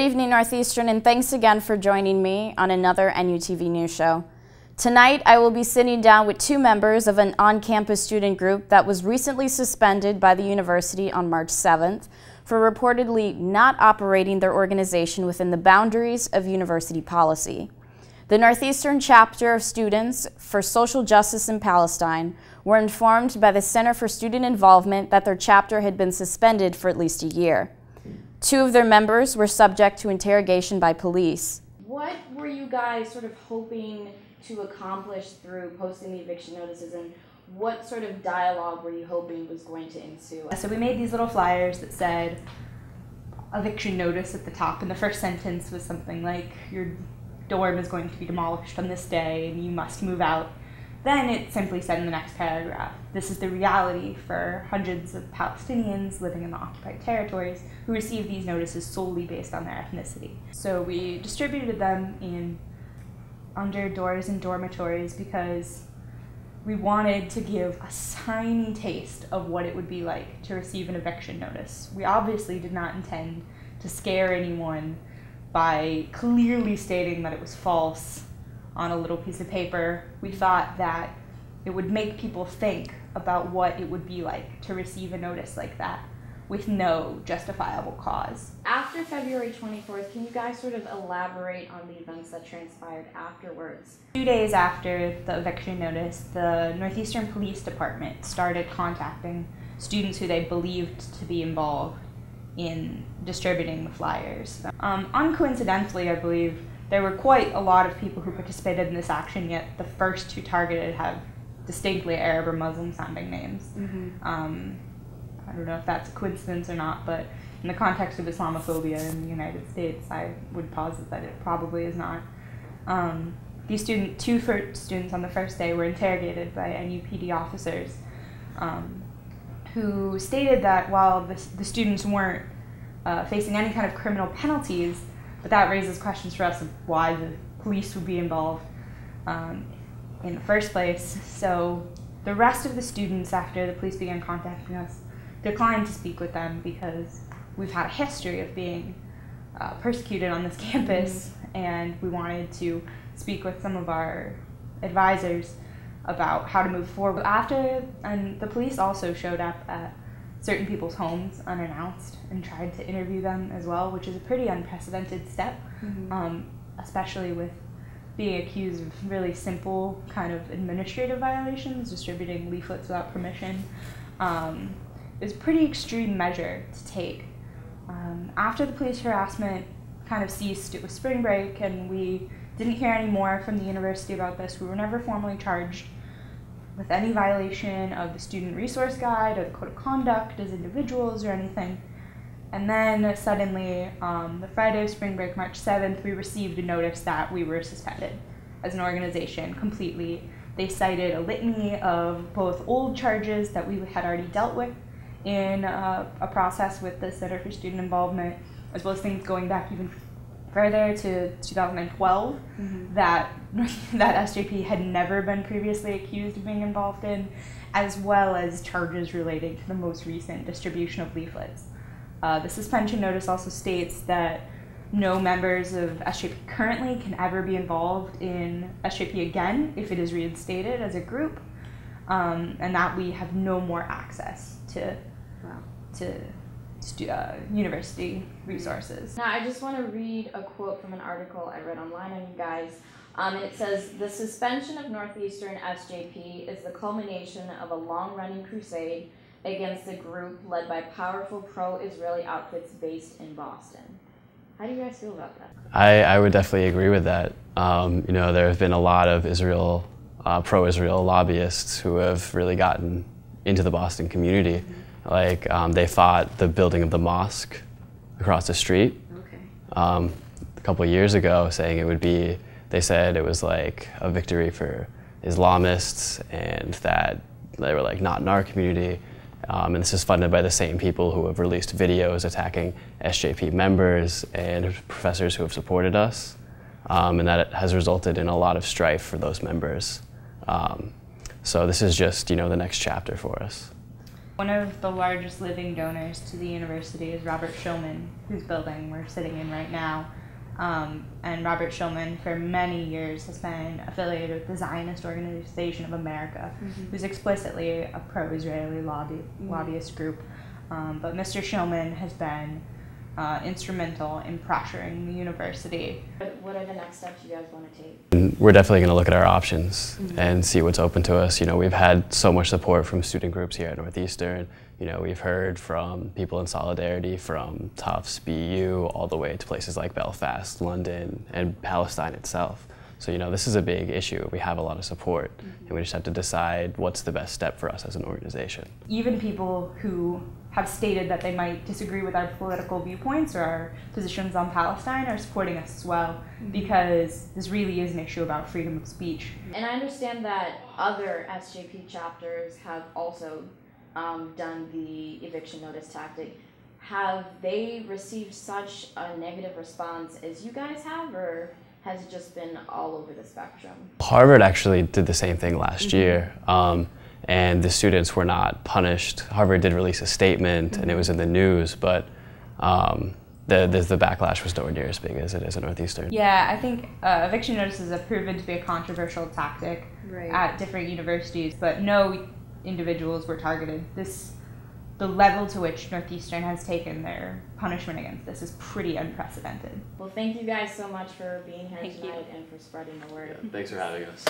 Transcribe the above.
evening, Northeastern, and thanks again for joining me on another NUTV News Show. Tonight, I will be sitting down with two members of an on-campus student group that was recently suspended by the university on March 7th for reportedly not operating their organization within the boundaries of university policy. The Northeastern chapter of Students for Social Justice in Palestine were informed by the Center for Student Involvement that their chapter had been suspended for at least a year. Two of their members were subject to interrogation by police. What were you guys sort of hoping to accomplish through posting the eviction notices, and what sort of dialogue were you hoping was going to ensue? So we made these little flyers that said eviction notice at the top, and the first sentence was something like, your dorm is going to be demolished on this day and you must move out. Then it simply said in the next paragraph, this is the reality for hundreds of Palestinians living in the occupied territories who receive these notices solely based on their ethnicity. So we distributed them under doors and dormitories because we wanted to give a tiny taste of what it would be like to receive an eviction notice. We obviously did not intend to scare anyone by clearly stating that it was false on a little piece of paper. We thought that it would make people think about what it would be like to receive a notice like that with no justifiable cause. After February 24th, can you guys sort of elaborate on the events that transpired afterwards? 2 days after the eviction notice, the Northeastern Police Department started contacting students who they believed to be involved in distributing the flyers. Uncoincidentally, I believe, there were quite a lot of people who participated in this action, yet the first two targeted have distinctly Arab or Muslim sounding names. I don't know if that's a coincidence or not, but in the context of Islamophobia in the United States, I would posit that it probably is not. These two students on the first day were interrogated by NUPD officers who stated that while the students weren't facing any kind of criminal penalties, but that raises questions for us of why the police would be involved in the first place. So the rest of the students, after the police began contacting us, declined to speak with them because we've had a history of being persecuted on this campus, and we wanted to speak with some of our advisors about how to move forward. And the police also showed up at certain people's homes unannounced and tried to interview them as well, which is a pretty unprecedented step, especially with being accused of really simple kind of administrative violations, distributing leaflets without permission. Is a pretty extreme measure to take. After the police harassment kind of ceased, it was spring break, and we didn't hear any more from the university about this. We were never formally charged with any violation of the student resource guide or the code of conduct as individuals or anything. And then suddenly, the Friday of spring break, March 7th, we received a notice that we were suspended as an organization completely. They cited a litany of both old charges that we had already dealt with in a process with the Center for Student Involvement, as well as things going back even further to 2012 that SJP had never been previously accused of being involved in, as well as charges relating to the most recent distribution of leaflets. The suspension notice also states that no members of SJP currently can ever be involved in SJP again if it is reinstated as a group, and that we have no more access to university resources. Now, I just want to read a quote from an article I read online on you guys. And it says, "The suspension of Northeastern SJP is the culmination of a long-running crusade against a group led by powerful pro-Israeli outfits based in Boston." How do you guys feel about that? I would definitely agree with that. You know, there have been a lot of pro-Israel lobbyists who have really gotten into the Boston community. Like, they fought the building of the mosque across the street a couple of years ago, saying it would be, they said it was like a victory for Islamists and that they were like not in our community. And this is funded by the same people who have released videos attacking SJP members and professors who have supported us. And that has resulted in a lot of strife for those members. So this is just, you know, the next chapter for us. One of the largest living donors to the university is Robert Shulman, whose building we're sitting in right now. And Robert Shulman, for many years, has been affiliated with the Zionist Organization of America, who's explicitly a pro-Israeli lobbyist group. But Mr. Shulman has been instrumental in pressuring the university. What are the next steps you guys want to take? We're definitely going to look at our options and see what's open to us. You know, we've had so much support from student groups here at Northeastern. You know, we've heard from people in solidarity from Tufts, BU, all the way to places like Belfast, London, and Palestine itself. So, you know, this is a big issue. We have a lot of support, and we just have to decide what's the best step for us as an organization. Even people who have stated that they might disagree with our political viewpoints or our positions on Palestine are supporting us as well, because this really is an issue about freedom of speech. And I understand that other SJP chapters have also done the eviction notice tactic. Have they received such a negative response as you guys have, or has it just been all over the spectrum? Harvard actually did the same thing last year, and the students were not punished. Harvard did release a statement, and it was in the news, but the backlash was nowhere near as big as it is at Northeastern. Yeah, I think eviction notices have proven to be a controversial tactic at different universities, but no individuals were targeted. The level to which Northeastern has taken their punishment against this is pretty unprecedented. Well, thank you guys so much for being here tonight and for spreading the word. Yeah, thanks for having us.